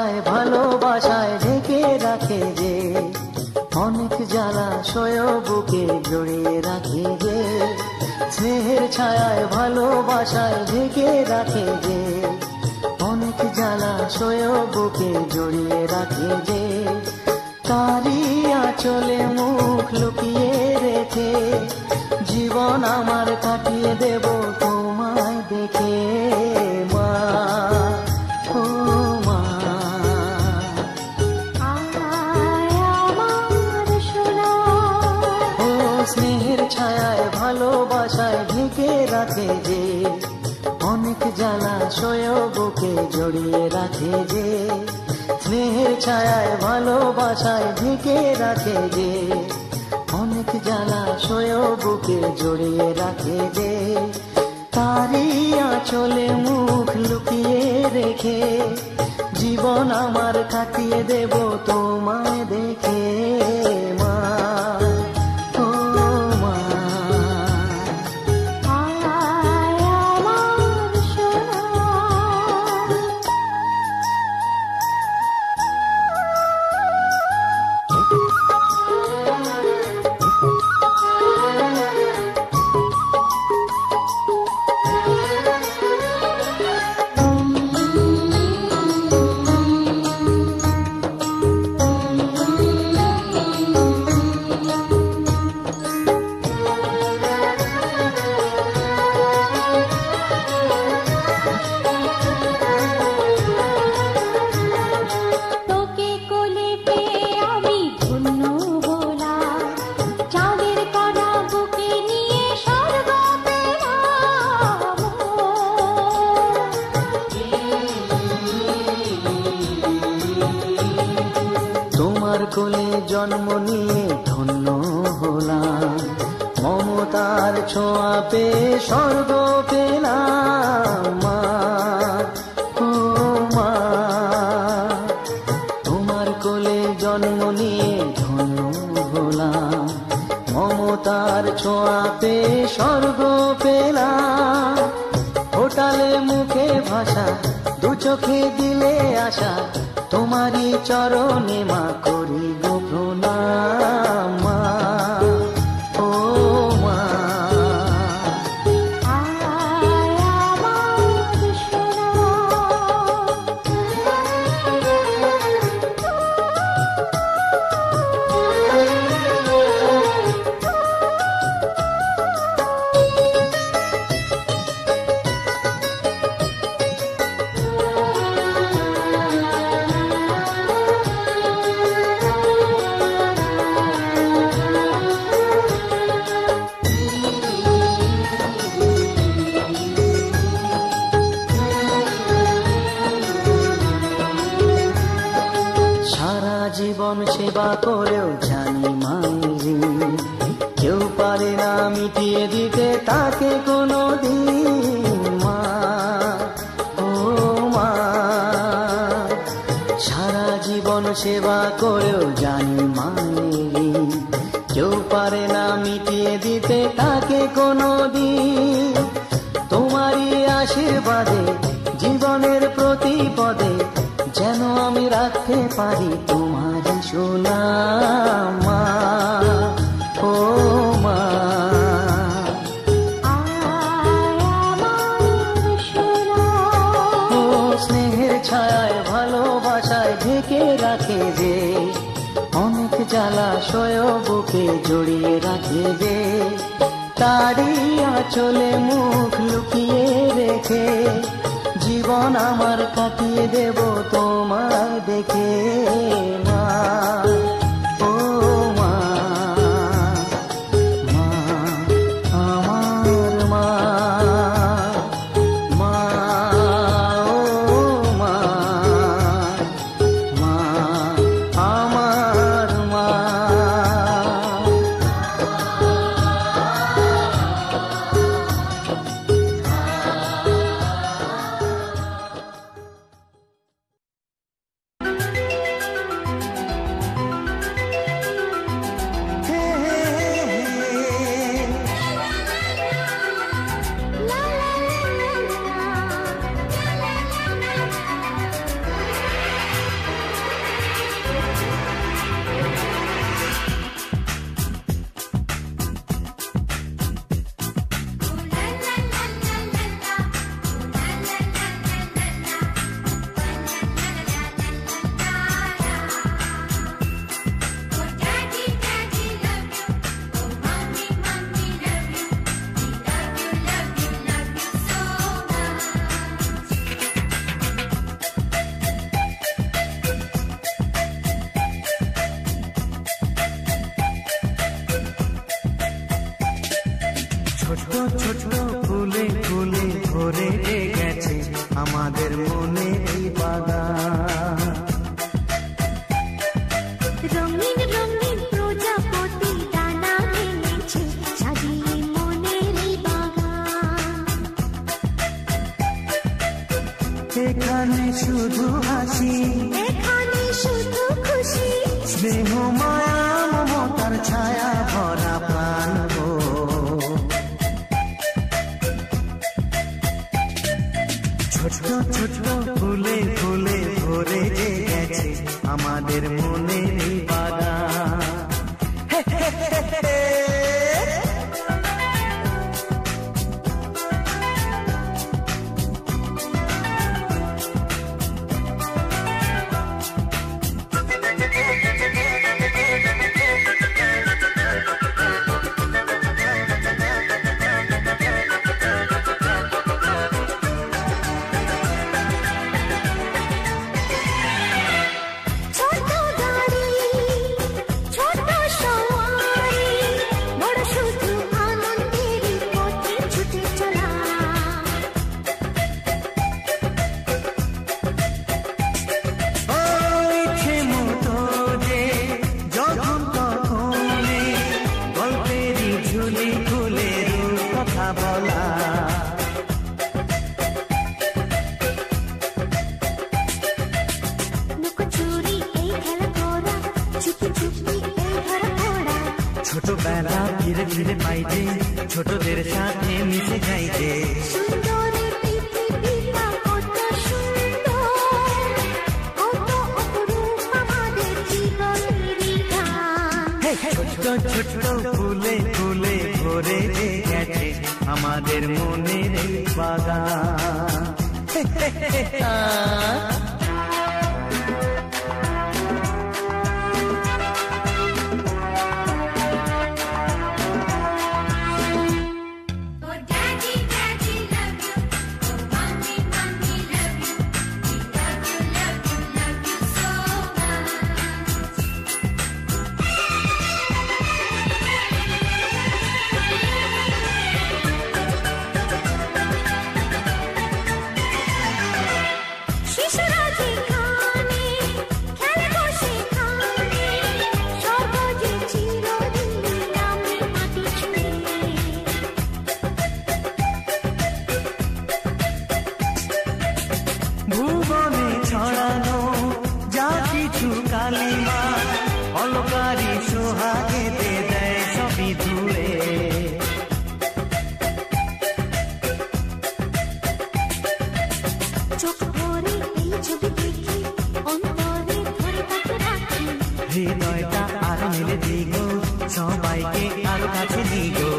ছায়ায় ভালোবাসায় ঢেকে রাখে যে, অনেক জ্বালাশয় বুকে জড়িয়ে রাখে যে, স্নেহের ছায়ায় ভালোবাসায় ঢেকে রাখে যে, অনেক জ্বালাশয় বুকে জড়িয়ে রাখে যে, তারই আঁচলে মুখ লুকিয়ে রেখে জীবন আমার কাটিয়ে দেব তোমায় দেখে। মা, ও মা, ও স্নেহের ছায়ায় ভালোবাসায় ঢেকে রাখে যে, অনেক জ্বালাশয় বুকে জড়িয়ে রাখে যে, স্নেহের ছায়ায় ভালোবাসায় ঢেকে রাখে যে, অনেক জ্বালাশয় বুকে জড়িয়ে রাখে যে, তারই আঁচলে মুখ লুকিয়ে রেখে জীবন আমার কাটিয়ে দেব তোমায় দেখে। মা, ও মা, কোলে জন্ম নিয়ে ধন্য হলাম, মমতার ছোঁয়া পেয়ে স্বর্গ পেলাম। মা, ও মা, তোমার কোলে জন্ম নিয়ে ধন্য হলাম, মমতার ছোঁয়া পেয়ে স্বর্গ পেলাম। ফোটালে মুখে ভাষা, দু চোখে দিলে আশা, তোমারই চরণে মা করি গো প্রণাম। মা, ও মা, জীবন সেবা করেও জানি মায়েরি, কেউ পারে না মিটিয়ে দিতে তাকে কোনো দিন। মা, ও মা, সারা জীবন সেবা করেও জানি মায়েরি, কেউ পারে না মিটিয়ে দিতে তাকে কোনো দিন। তোমারই আশীর্বাদে জীবনের প্রতি পদে যেন আমি রাখতে পারি তোমারই সুনাম। মা, ও মা, ও স্নেহের ছায়ায় ভালোবাসায় ঢেকে রাখে যে, অনেক জ্বালাশয় বুকে জড়িয়ে রাখে যে, তারই আঁচলে মুখ লুকিয়ে রেখে জীবন আমার কাটিয়ে দেব তোমায় দেখে। মা, ও মা, মা, আমার মা, মা, ও মা, মা, আমার মা। ছোট ফুলে ফুলে ভরে গেছে আমাদের মনের এই বাগান। রঙিন রঙিন প্রজাপতি ডানা মেলেছে সাজিয়ে মনের এই বাগান। এখানে শুধু হাসি, এখানে শুধু খুশি, স্নেহ মায়া মমতার ছায়া ভরা প্রাণ গো। ছোট ছোট ফুলে ফুলে ভরে গেছে আমাদের মনের এই বাগান। ছোটবেলা ধীরে ধীরে পাইছে ছোটদের সাথে মিশে যাইছে। ছোট ছোট ফুলে ফুলে ভরে গেছে আমাদের মনের এই বাগান। ভুবনে ছড়ানো যা কিছু কালিমা অলকারি সোহাগেতে দেয় সবই ধুয়ে। চোখ ভরে এই ছবি দেখি অন্তরে ধরে তাকে রাখি। হৃদয়টা আর মিলে দিগো সবাইকে আরো কাছে দিগো।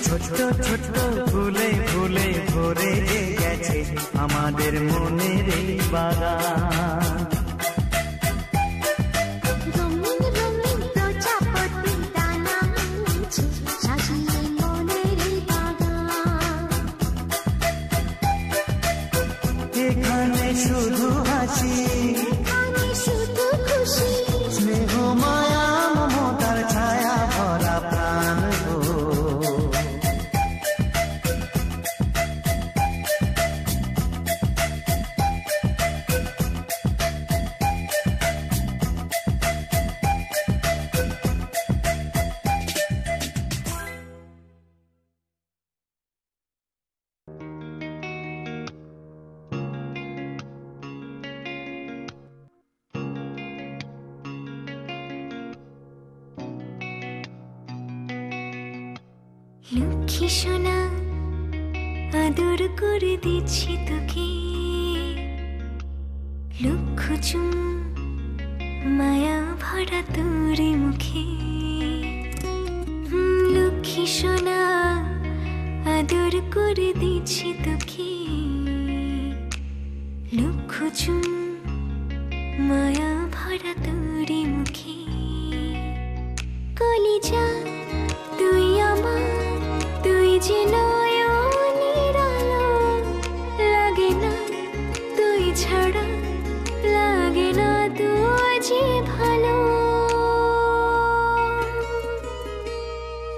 ছোট ছোট ফুলে ফুলে ভরে গেছে আমাদের মনের এই বাগান। রঙিন রঙিন প্রজাপতি ডানা মেলেছে সাজিয়ে মনের এই বাগান। এখানে শুধু হাসি, এখানে শুধু খুশি, স্নেহ মায়া মমতার ছায়া ভরা প্রাণ গো। লক্ষ্মী সোনা আদর করে দিচ্ছি তোকে, লক্ষ চুম মায়া ভরা তোর মুখে। লক্ষ্মী সোনা আদর করে দিচ্ছি তোকে, লক্ষ চুম মায়া ভরা তোর মুখে। কলিজা তুই আমার, তুই যে নয়নের আলো, লাগে না তুই ছাড়া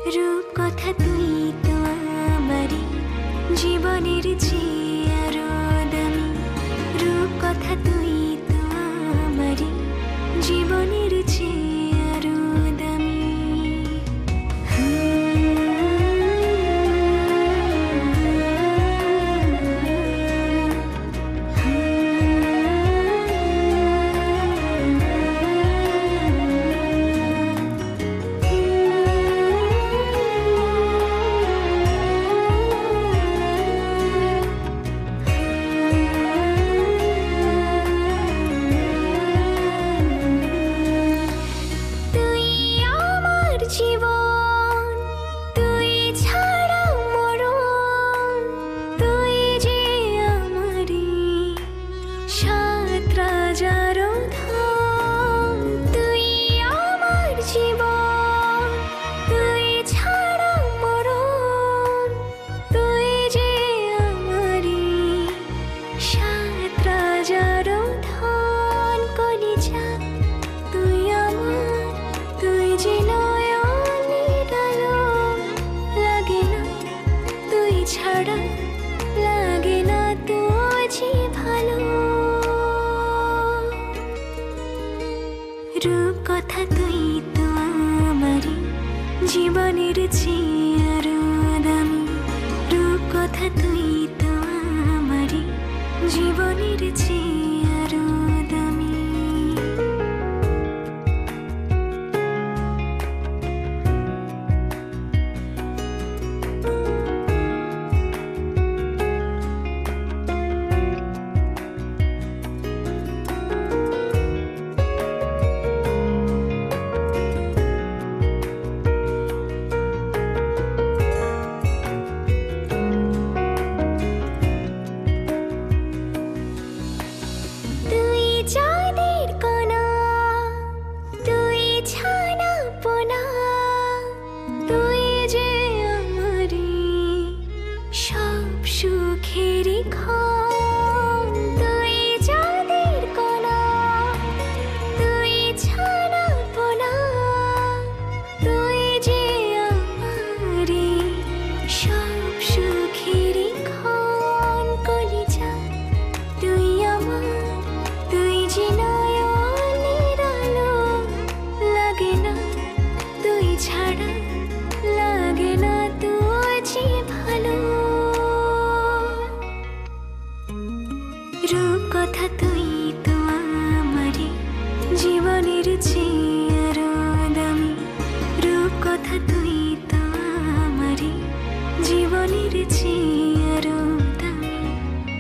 রূপ কথা তুই তো আমারই জীবনের চেয়ে আরো দামি। রূপ কথা তুই তো আমারই জীবনের চেয়ে আরো দামি। জীবন তুই ছাড়া মরণ, তুই যে আমারি সাত রাজার ধন। তুই আমার জীবন তুই ছাড়া মরণ, তুই যে আমারি সাত রাজার ধন। কলিজা তুই আমার, তুই যে ছাড়া লাগে না তো যে ভালো। রূপ কথা তুই তো আমারই জীবনের চেয়ে আরো দামি। রূপ কথা তুই তো আমারই জীবনের চেয়ে আরো দামি। চাঁদের কণা তুই ছানা পোনা, তুই যে আমারি সব সুখেরই ক্ষণ। তুই চাঁদের কণা তুই ছানা পোনা, তুই যে আমারি সব সুখেরই ক্ষণ। কলিজা তুই আমার, তুই যে নয়নের আলো, লাগে না তুই ছাড়া লাগে না তো যে ভালো। রূপ কথা তুই তো আমারই জীবনের চেয়ে আরো দামি। রূপ কথা তুই তো আমারই জীবনের চেয়ে আরো দামি।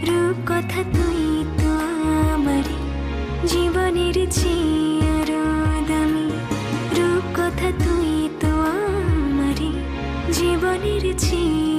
রূপ কথা তুই তো আমারই জীবনের চেয়ে আরো দামি। রূপ কথা তুই তো আমারই জীবনের চেয়ে